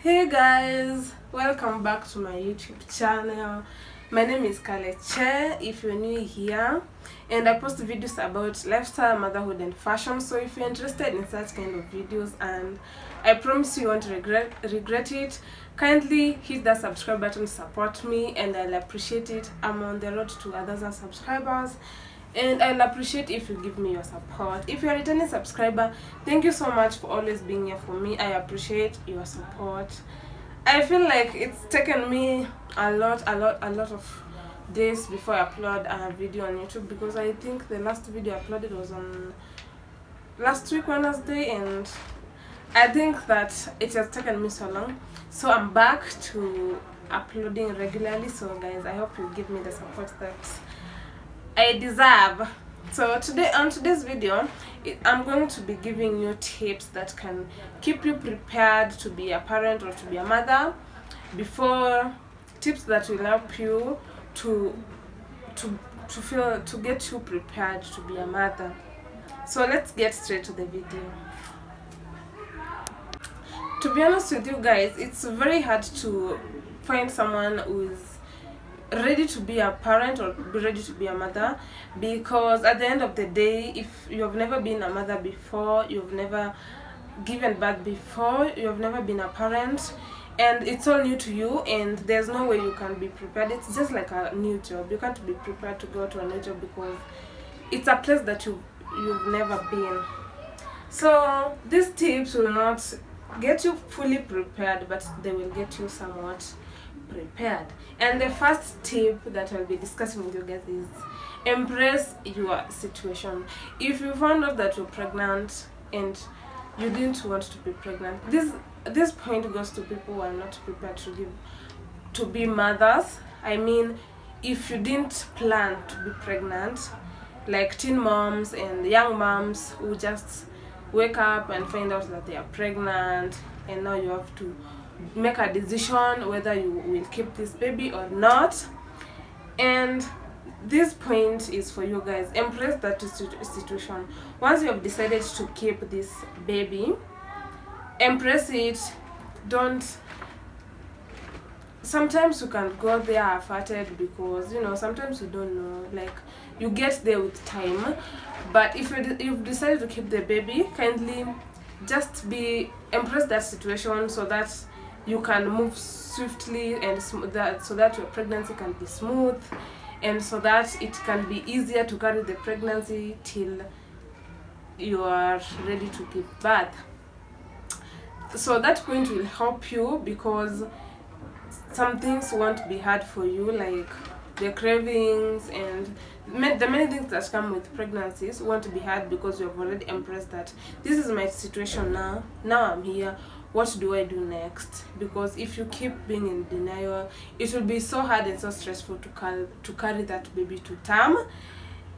Hey guys, welcome back to my YouTube channel. My name is Kaleche if you're new here, and I post videos about lifestyle, motherhood and fashion. So if you're interested in such kind of videos, and I promise you won't regret it, kindly hit that subscribe button to support me, and I'll appreciate it. I'm on the road to 1,000 subscribers, and I'll appreciate if you give me your support. If you're a returning subscriber, thank you so much for always being here for me. I appreciate your support. I feel like it's taken me a lot of days before I upload a video on YouTube, because I think the last video I uploaded was on last week Wednesday, and I think that it has taken me so long. So I'm back to uploading regularly. So guys, I hope you give me the support that I deserve. So on today's video, I'm going to be giving you tips that can keep you prepared to be a parent or to be a mother before, tips that will help you to get you prepared to be a mother. So let's get straight to the video. To be honest with you guys, it's very hard to find someone who is ready to be a parent or be ready to be a mother, because at the end of the day, if you have never been a mother before, you've never given birth before, you have never been a parent, and it's all new to you, and there's no way you can be prepared. It's just like a new job. You can't be prepared to go to a new job because it's a place that you've never been. So these tips will not get you fully prepared, but they will get you somewhat prepared. And the first tip that I'll be discussing with you guys is embrace your situation. If you found out that you're pregnant and you didn't want to be pregnant, this point goes to people who are not prepared to be mothers. I mean, if you didn't plan to be pregnant, like teen moms and young moms who just wake up and find out that they are pregnant, and now you have to make a decision whether you will keep this baby or not. And this point is for you guys. Embrace that situation. Once you have decided to keep this baby, embrace it. Don't Sometimes you can go there half-hearted, because sometimes you don't know, like you get there with time. But if you've decided to keep the baby, kindly just embrace that situation, so that you can move swiftly and so that your pregnancy can be smooth, and so that it can be easier to carry the pregnancy till you are ready to give birth. So that point will help you, because some things won't be hard for you, like the cravings and the many things that come with pregnancies won't be hard, because you have already embraced that this is my situation now I'm here. What do I do next? Because if you keep being in denial, it will be so hard and so stressful to carry that baby to term.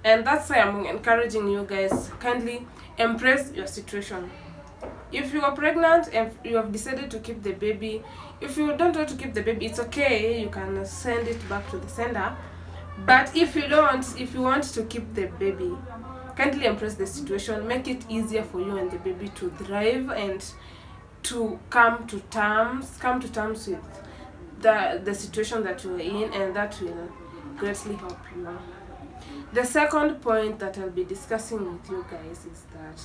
And that's why I'm encouraging you guys, kindly embrace your situation. If you are pregnant and you have decided to keep the baby, if you don't want to keep the baby, it's okay, you can send it back to the sender. But if you want to keep the baby, kindly embrace the situation. Make it easier for you and the baby to thrive and to come to terms with the situation that you're in, and that will greatly help you. The second point that I'll be discussing with you guys is that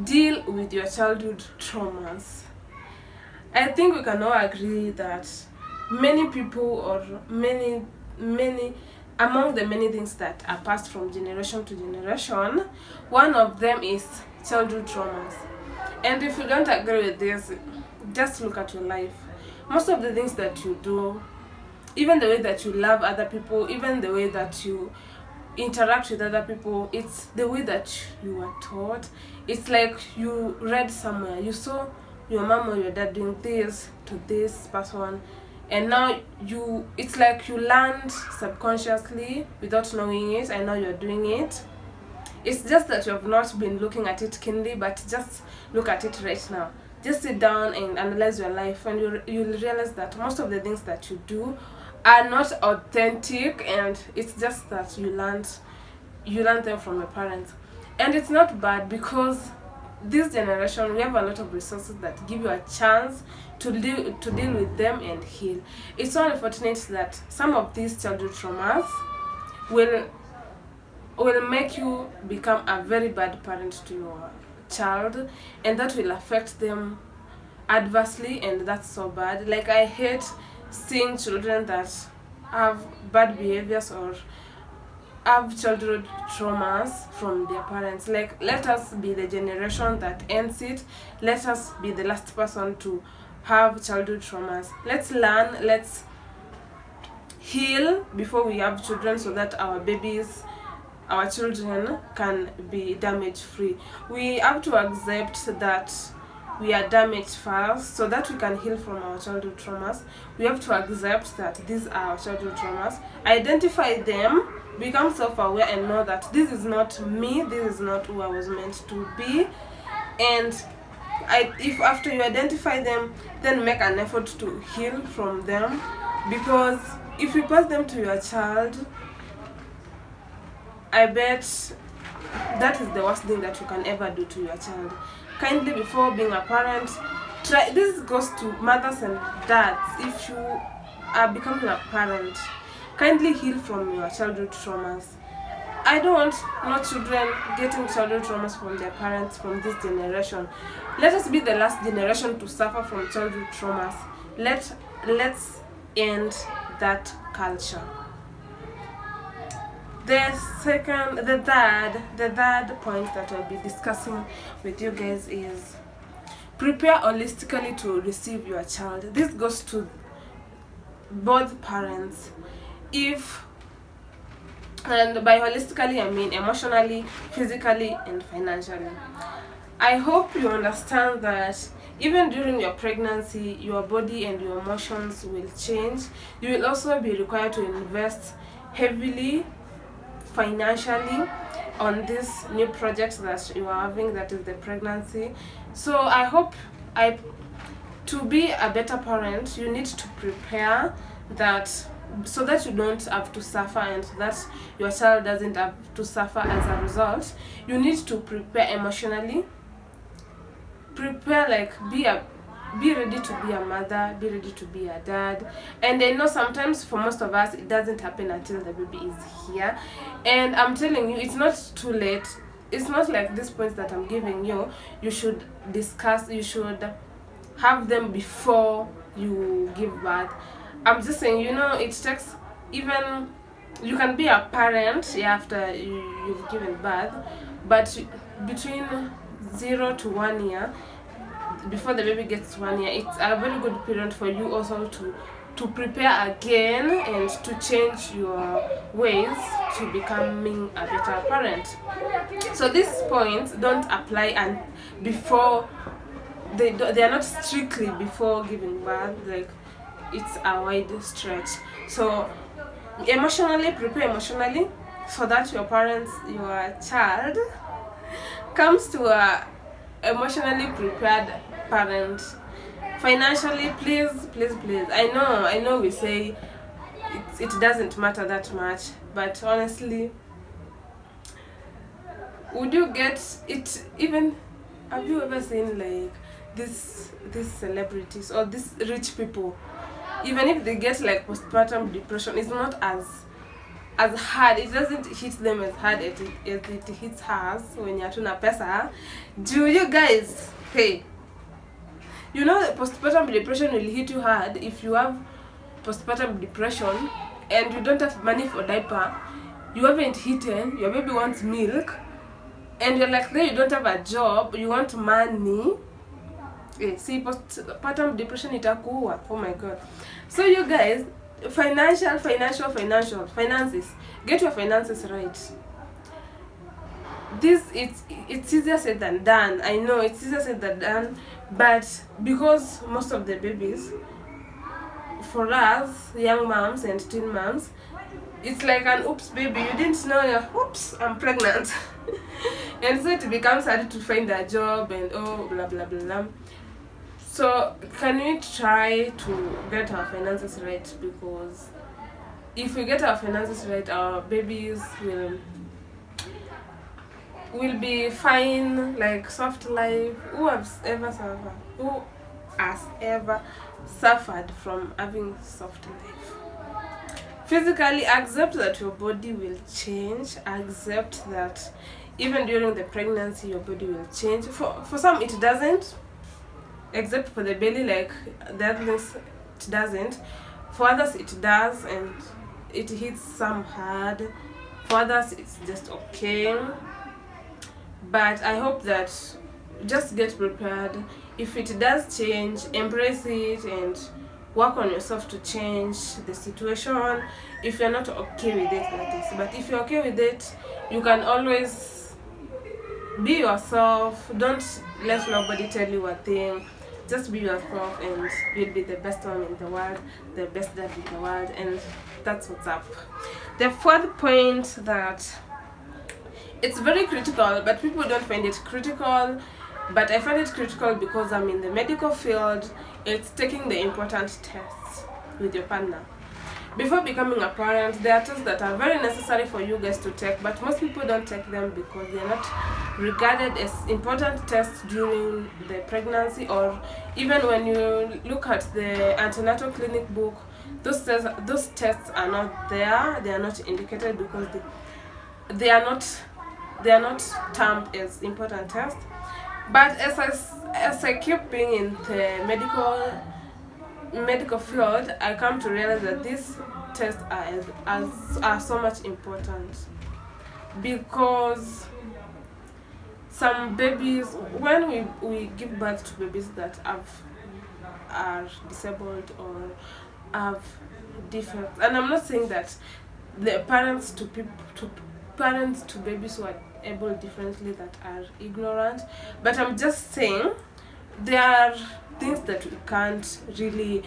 deal with your childhood traumas. I think we can all agree that many people, or many among the many things that are passed from generation to generation, one of them is childhood traumas. And if you don't agree with this, just look at your life. Most of the things that you do, even the way that you love other people, even the way that you interact with other people, it's the way that you were taught. It's like you read somewhere, you saw your mom or your dad doing this to this person, and now it's like you learned subconsciously without knowing it, and now you're doing it. It's just that you have not been looking at it keenly, but just look at it right now. Just sit down and analyze your life, and you'll realize that most of the things that you do are not authentic, and it's just that you learned them from your parents. And it's not bad, because this generation, we have a lot of resources that give you a chance to deal with them and heal. It's so unfortunate that some of these childhood traumas will make you become a very bad parent to your child, and that will affect them adversely, and that's so bad. Like, I hate seeing children that have bad behaviors or have childhood traumas from their parents. Like, let us be the generation that ends it. Let us be the last person to have childhood traumas. Let's learn, let's heal before we have children, so that our children can be damage free. We have to accept that we are damaged first, so that we can heal from our childhood traumas. We have to accept that these are our childhood traumas, identify them, become self-aware, and know that this is not me, this is not who I was meant to be. And if after you identify them, then make an effort to heal from them, because if you pass them to your child, I bet that is the worst thing that you can ever do to your child. Kindly, before being a parent, try. This goes to mothers and dads. If you are becoming a parent, kindly heal from your childhood traumas. I don't want no children getting childhood traumas from their parents from this generation. Let us be the last generation to suffer from childhood traumas. Let's end that culture. The third point that I'll be discussing with you guys is prepare holistically to receive your child. This goes to both parents. And by holistically, I mean emotionally, physically, and financially. I hope you understand that even during your pregnancy, your body and your emotions will change. You will also be required to invest heavily financially on this new project that you are having, that is the pregnancy. So I hope to be a better parent, you need to prepare that, so that you don't have to suffer, and so that your child doesn't have to suffer as a result. You need to prepare emotionally. Prepare, like, be ready to be a mother, be ready to be a dad. And I know sometimes for most of us it doesn't happen until the baby is here, and I'm telling you, it's not too late. It's not like these points that I'm giving you, you should have them before you give birth. I'm just saying, it takes, even you can be a parent after you've given birth, but between 0 to 1 year, before the baby gets 1 year, it's a very good period for you also to prepare again and to change your ways to becoming a better parent. So these points don't apply and before they are not strictly before giving birth. Like, it's a wide stretch. So prepare emotionally, so that your child comes to a emotionally prepared parent. Financially, please, I know we say it doesn't matter that much, but honestly, would you get it? Even, have you ever seen, like, these celebrities or these rich people, even if they get like postpartum depression, it's not as hard. It doesn't hit them as hard as it hits us when you're tuna pesa. Do you guys, hey, postpartum depression will hit you hard if you have postpartum depression and you don't have money for diaper, you haven't eaten, your baby wants milk, and you're like, you don't have a job, you want money. See, postpartum depression itakuwa. Oh my god. So you guys, finances, get your finances right. It's easier said than done. I know it's easier said than done, but because most of the babies, for us young moms and teen moms, it's like an oops baby, you didn't know, oops, I'm pregnant. And so it becomes hard to find a job and blah blah blah. So can we try to get our finances right? Because if we get our finances right, our babies will be fine, like soft life. Who has ever suffered? has ever suffered from having soft life. Physically, accept that your body will change. Accept that even during the pregnancy, your body will change. For some, it doesn't, except for the belly, like the other things, it doesn't. For others, it does, and it hits some hard. For others, it's just okay. But I hope that just get prepared. If it does change, embrace it and work on yourself to change the situation. If you're not okay with it, that is. But if you're okay with it, you can always be yourself. Don't let nobody tell you a thing. Just be yourself and you'll be the best mom in the world, the best dad in the world, and that's what's up. The fourth point, that it's very critical, but people don't find it critical, but I find it critical because I'm in the medical field. It's taking the important tests with your partner. Before becoming a parent, there are tests that are very necessary for you guys to take, but most people don't take them because they're not regarded as important tests during the pregnancy, or even when you look at the antenatal clinic book, those tests are not there. They are not indicated because they are not termed as important tests. But as I keep being in the medical field, I come to realize that these tests are so much important, because some babies, when we give birth to babies that are disabled or have defects, and I'm not saying that the parents to babies who are able differently that are ignorant, but I'm just saying there are things that we can't really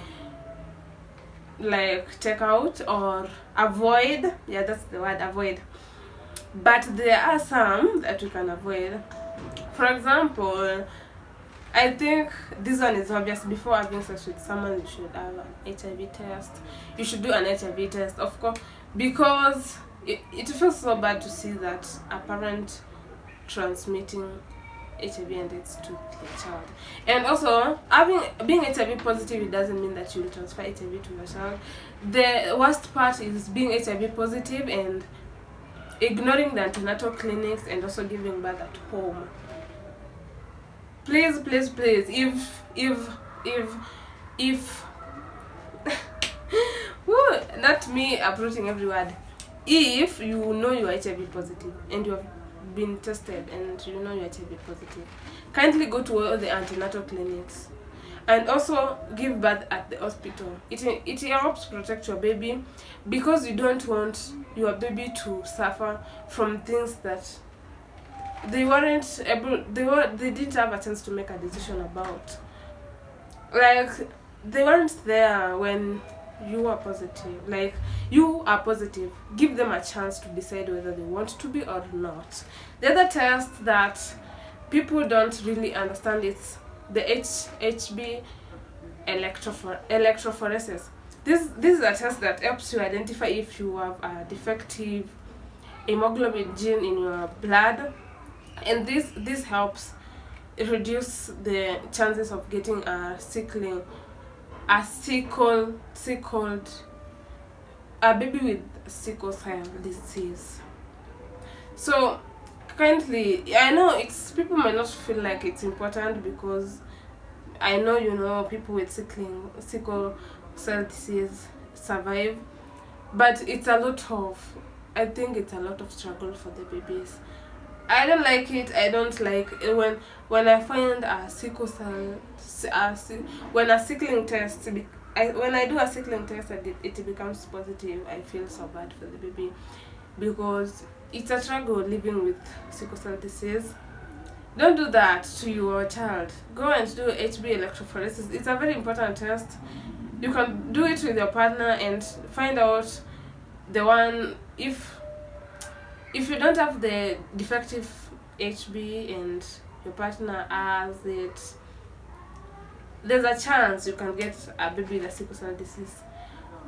like take out or avoid. Yeah, that's the word, avoid. But there are some that we can avoid. For example, I think this one is obvious. Before having sex with someone, you should have an HIV test. You should do an HIV test, of course, because it feels so bad to see that a parent transmitting HIV and AIDS to their child. And also, being HIV positive, it doesn't mean that you will transfer HIV to your child. The worst part is being HIV positive and ignoring the antenatal clinics and also giving birth at home. Please, if woo, not me uprooting every word. If you know you are HIV positive and you have been tested and you know you're HIV positive, kindly go to all the antenatal clinics and also give birth at the hospital. It helps protect your baby, because you don't want your baby to suffer from things that they didn't have a chance to make a decision about. Like, they weren't there when you are positive. Like, you are positive, give them a chance to decide whether they want to be or not. The other test that people don't really understand is the HB electrophoresis. This is a test that helps you identify if you have a defective hemoglobin gene in your blood, and this helps reduce the chances of getting a baby with sickle cell disease. So kindly, I know people might not feel like it's important, because I know people with sickle cell disease survive, but I think it's a lot of struggle for the babies. I don't like it. I don't like it when I find a sickle cell, when a sickling test, when I do a sickling test and it becomes positive, I feel so bad for the baby, because it's a struggle living with sickle cell disease. Don't do that to your child. Go and do HB electrophoresis. It's a very important test. You can do it with your partner and find out the one. If you don't have the defective HB and your partner has it, there's a chance you can get a baby with a sickle cell disease.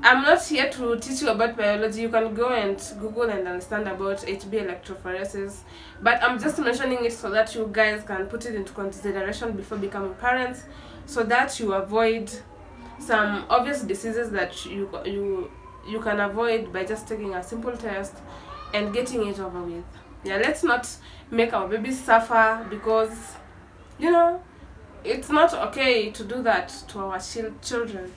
I'm not here to teach you about biology. You can go and Google and understand about HB electrophoresis, but I'm just mentioning it so that you guys can put it into consideration before becoming parents, so that you avoid some obvious diseases that you can avoid by just taking a simple test and getting it over with. Yeah, let's not make our babies suffer, because it's not okay to do that to our children.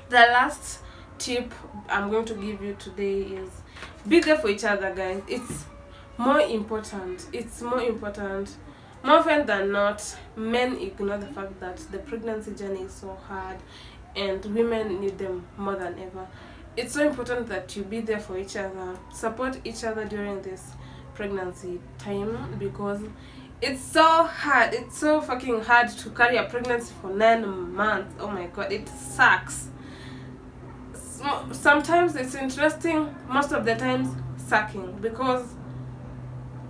The last tip I'm going to give you today is be there for each other, guys. It's more important. More often than not, men ignore the fact that the pregnancy journey is so hard and women need them more than ever. It's so important that you be there for each other, support each other during this pregnancy time, because it's so hard. It's so fucking hard to carry a pregnancy for 9 months. Oh my god, it sucks. Sometimes it's interesting, most of the times sucking, because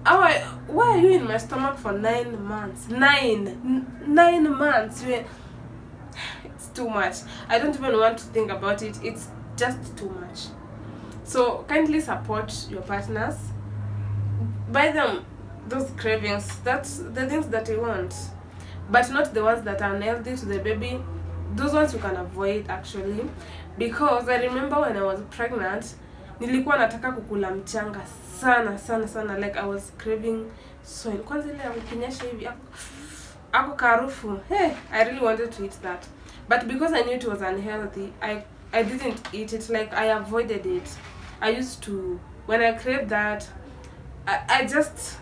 why are you in my stomach for 9 months? 9 months. It's too much. I don't even want to think about it. It's just too much. So kindly support your partners. Buy them those cravings. That's the things that they want, but not the ones that are unhealthy to the baby. Those ones you can avoid, actually, because I remember when I was pregnant, nilikuwa nataka kukula mchanga sana, like I was craving soil. Kwanza ile ukinyesha hivi ako karufu. Hey, I really wanted to eat that, but because I knew it was unhealthy, I didn't eat it. Like, I avoided it. I used to, when I craved that, I just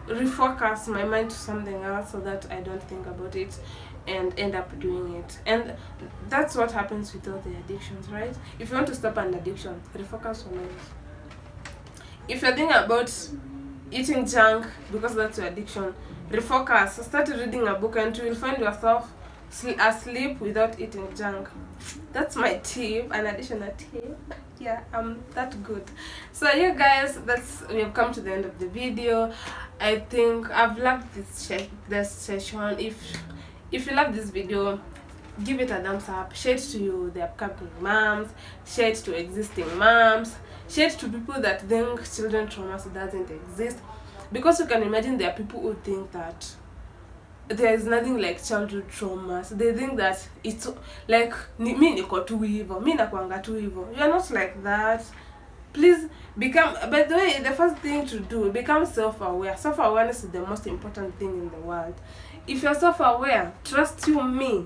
refocus my mind to something else so that I don't think about it and end up doing it. And that's what happens with all the addictions, right? If you want to stop an addiction, refocus your mind. If you're thinking about eating junk because that's your addiction, refocus. Start reading a book and you will find yourself asleep without eating junk. That's my tip, an additional tip. Yeah, I'm that good. So yeah, guys, we have come to the end of the video. I think I've loved this session. If you love this video, give it a thumbs up. Share it to the upcoming moms, share it to existing moms, share it to people that think children trauma doesn't exist, because you can imagine there are people who think that there is nothing like childhood traumas. They think that it's like mi niko tu hivyo, mi nakuanga tu hivyo. You are not like that. Please become, by the way, the first thing to do, become self-aware. Self-awareness is the most important thing in the world. If you're self-aware, trust you me,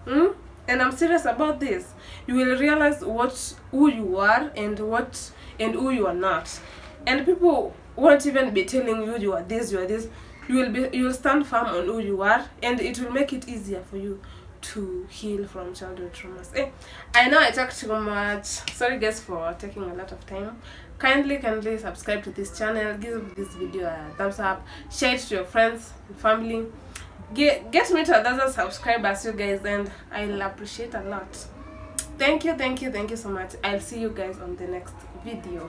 and I'm serious about this, you will realize who you are and who you are not. And people won't even be telling you are this, you are this. You will stand firm on who you are, and it will make it easier for you to heal from childhood traumas. I know I talked too much. Sorry guys for taking a lot of time. Kindly subscribe to this channel, give this video a thumbs up, share it to your friends and family. Get me to 1,000 subscribers, you guys, and I'll appreciate a lot. Thank you so much. I'll see you guys on the next video.